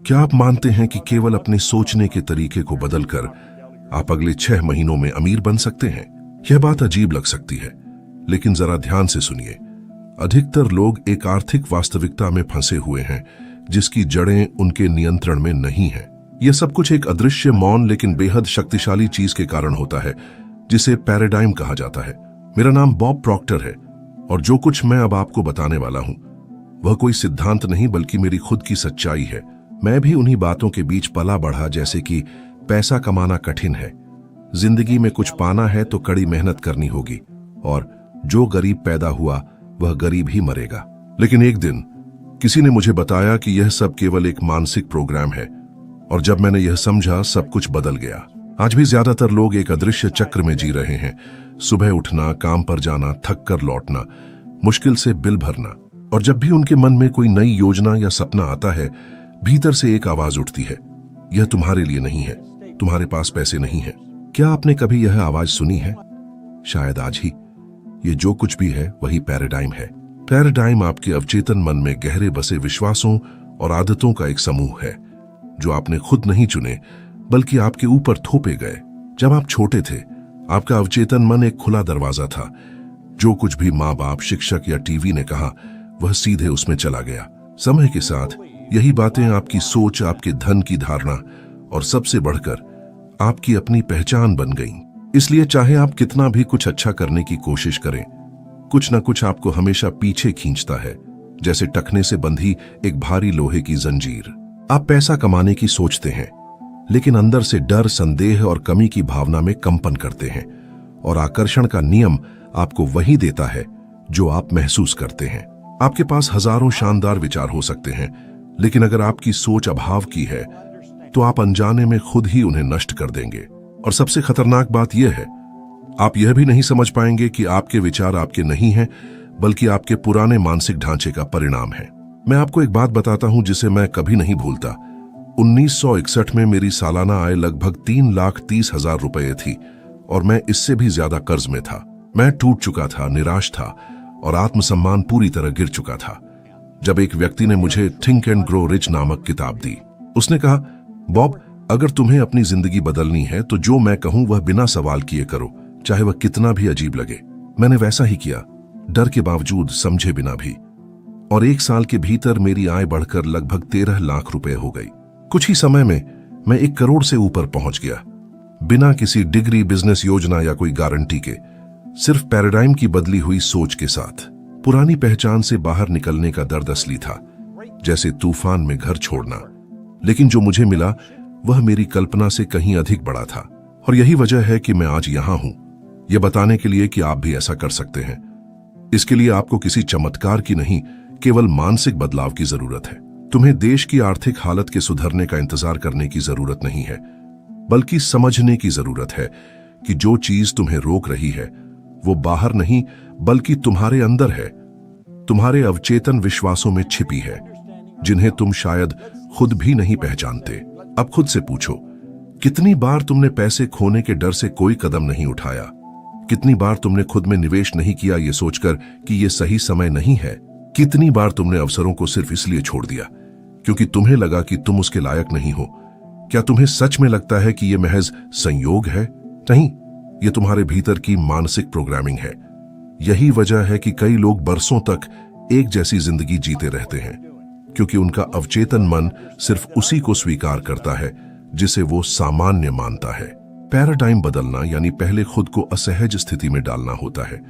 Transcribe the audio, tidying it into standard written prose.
क्या आप मानते हैं कि केवल अपने सोचने के तरीके को बदलकर आप अगले 6 महीनों में अमीर बन सकते हैं? यह बात अजीब लग सकती है, लेकिन जरा ध्यान से सुनिए। अधिकतर लोग एक आर्थिक वास्तविकता में फंसे हुए हैं जिसकी जड़ें उनके नियंत्रण में नहीं हैं। यह सब कुछ एक अदृश्य, मौन लेकिन बेहद शक्तिशाली चीज के कारण होता है जिसे पैराडाइम कहा जाता है। मेरा नाम बॉब प्रॉक्टर है और जो कुछ मैं अब आपको बताने वाला हूं वह कोई सिद्धांत नहीं बल्कि मेरी खुद की सच्चाई है। मैं भी उन्हीं बातों के बीच पला बढ़ा जैसे कि पैसा कमाना कठिन है, जिंदगी में कुछ पाना है तो कड़ी मेहनत करनी होगी, और जो गरीब पैदा हुआ वह गरीब ही मरेगा। लेकिन एक दिन किसी ने मुझे बताया कि यह सब केवल एक मानसिक प्रोग्राम है, और जब मैंने यह समझा सब कुछ बदल गया। आज भी ज्यादातर लोग एक अदृश्य चक्र में जी रहे हैं। सुबह उठना, काम पर जाना, थक कर लौटना, मुश्किल से बिल भरना, और जब भी उनके मन में कोई नई योजना या सपना आता है, भीतर से एक आवाज उठती है, यह तुम्हारे लिए नहीं है, तुम्हारे पास पैसे नहीं है। क्या आपने कभी यह आवाज सुनी है? शायद आज ही। ये जो कुछ भी है वही पैराडाइम है। पैराडाइम आपके अवचेतन मन में गहरे बसे विश्वासों और आदतों का एक समूह है जो आपने खुद नहीं चुने बल्कि आपके ऊपर थोपे गए। जब आप छोटे थे, आपका अवचेतन मन एक खुला दरवाजा था। जो कुछ भी माँ बाप, शिक्षक या टीवी ने कहा वह सीधे उसमें चला गया। समय के साथ यही बातें आपकी सोच, आपके धन की धारणा और सबसे बढ़कर आपकी अपनी पहचान बन गईं। इसलिए चाहे आप कितना भी कुछ अच्छा करने की कोशिश करें, कुछ न कुछ आपको हमेशा पीछे खींचता है, जैसे टखने से बंधी एक भारी लोहे की जंजीर। आप पैसा कमाने की सोचते हैं, लेकिन अंदर से डर, संदेह और कमी की भावना में कंपन करते हैं, और आकर्षण का नियम आपको वही देता है जो आप महसूस करते हैं। आपके पास हजारों शानदार विचार हो सकते हैं, लेकिन अगर आपकी सोच अभाव की है तो आप अनजाने में खुद ही उन्हें नष्ट कर देंगे। और सबसे खतरनाक बात यह है, आप यह भी नहीं समझ पाएंगे कि आपके विचार आपके नहीं हैं बल्कि आपके पुराने मानसिक ढांचे का परिणाम है। मैं आपको एक बात बताता हूं जिसे मैं कभी नहीं भूलता। 1961 में मेरी सालाना आय लगभग 3,30,000 रुपये थी और मैं इससे भी ज्यादा कर्ज में था। मैं टूट चुका था, निराश था और आत्मसम्मान पूरी तरह गिर चुका था। जब एक व्यक्ति ने मुझे थिंक एंड ग्रो रिच नामक किताब दी, उसने कहा, बॉब, अगर तुम्हें अपनी जिंदगी बदलनी है तो जो मैं कहूं वह बिना सवाल किए करो, चाहे वह कितना भी अजीब लगे। मैंने वैसा ही किया, डर के बावजूद, समझे बिना भी। और 1 साल के भीतर मेरी आय बढ़कर लगभग 13 लाख रुपए हो गई। कुछ ही समय में मैं 1 करोड़ से ऊपर पहुंच गया, बिना किसी डिग्री, बिजनेस योजना या कोई गारंटी के, सिर्फ पैराडाइम की बदली हुई सोच के साथ। पुरानी पहचान से बाहर निकलने का दर्द असली था, जैसे तूफान में घर छोड़ना। लेकिन जो मुझे मिला वह मेरी कल्पना से कहीं अधिक बड़ा था, और यही वजह है कि मैं आज यहां हूं, यह बताने के लिए कि आप भी ऐसा कर सकते हैं। इसके लिए आपको किसी चमत्कार की नहीं, केवल मानसिक बदलाव की जरूरत है। तुम्हें देश की आर्थिक हालत के सुधरने का इंतजार करने की जरूरत नहीं है, बल्कि समझने की जरूरत है कि जो चीज तुम्हें रोक रही है वो बाहर नहीं बल्कि तुम्हारे अंदर है, तुम्हारे अवचेतन विश्वासों में छिपी है, जिन्हें तुम शायद खुद भी नहीं पहचानते। अब खुद से पूछो, कितनी बार तुमने पैसे खोने के डर से कोई कदम नहीं उठाया? कितनी बार तुमने खुद में निवेश नहीं किया ये सोचकर कि ये सही समय नहीं है? कितनी बार तुमने अवसरों को सिर्फ इसलिए छोड़ दिया क्योंकि तुम्हें लगा कि तुम उसके लायक नहीं हो? क्या तुम्हें सच में लगता है कि यह महज संयोग है? नहीं, ये तुम्हारे भीतर की मानसिक प्रोग्रामिंग है। यही वजह है कि कई लोग बरसों तक एक जैसी जिंदगी जीते रहते हैं, क्योंकि उनका अवचेतन मन सिर्फ उसी को स्वीकार करता है जिसे वो सामान्य मानता है। पैराडाइम बदलना यानी पहले खुद को असहज स्थिति में डालना होता है।